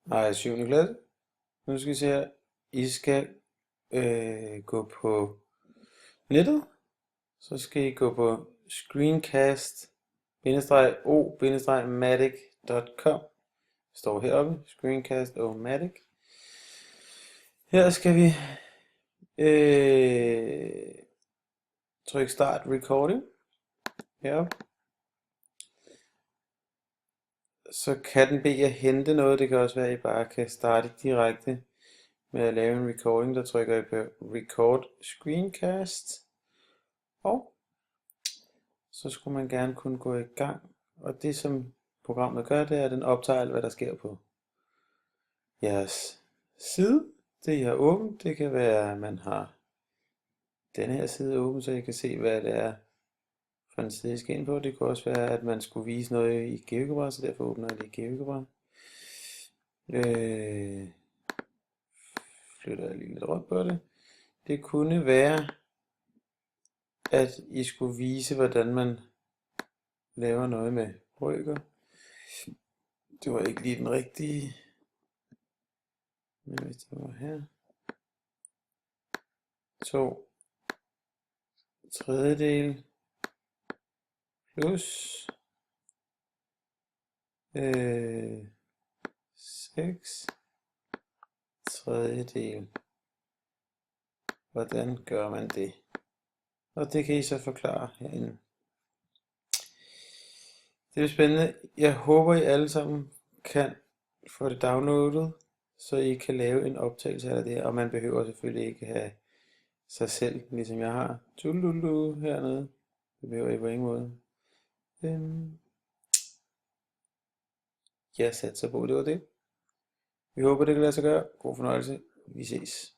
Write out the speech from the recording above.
Nej, 7. klasse. Nu skal vi se her. I skal gå på nettet. Så skal I gå på screencast-o-matic.com. Står heroppe. Screencast-o-matic. Her skal vi trykke start recording. Heroppe. Så kan den bede jer hente noget. Det kan også være, at I bare kan starte direkte med at lave en recording. Der trykker I på record screencast. Og så skulle man gerne kunne gå i gang. Og det som programmet gør, det er, at den optager alt, hvad der sker på jeres side. Det I har åbent, det kan være, at man har denne her side åben, så I kan se, hvad det er for en side, I skal ind på. Det kunne også være, at man skulle vise noget i GeoGebra, så derfor åbner jeg det i GeoGebra. Flytter jeg lige lidt rundt på det. Det kunne være, at I skulle vise, hvordan man laver noget med rykker. Det var ikke lige den rigtige. Men hvis det var her. 2/3 plus 6/3. Hvordan gør man det? Og det kan I så forklare herinde. Det er spændende. Jeg håber, I alle sammen kan få det downloadet, så I kan lave en optagelse af det. Og man behøver selvfølgelig ikke have sig selv, ligesom jeg har. Tululu hernede. Det behøver I på ingen måde. Jeg satser på, det var det. Vi håber, det kan lade sig gøre. God fornøjelse. Vi ses.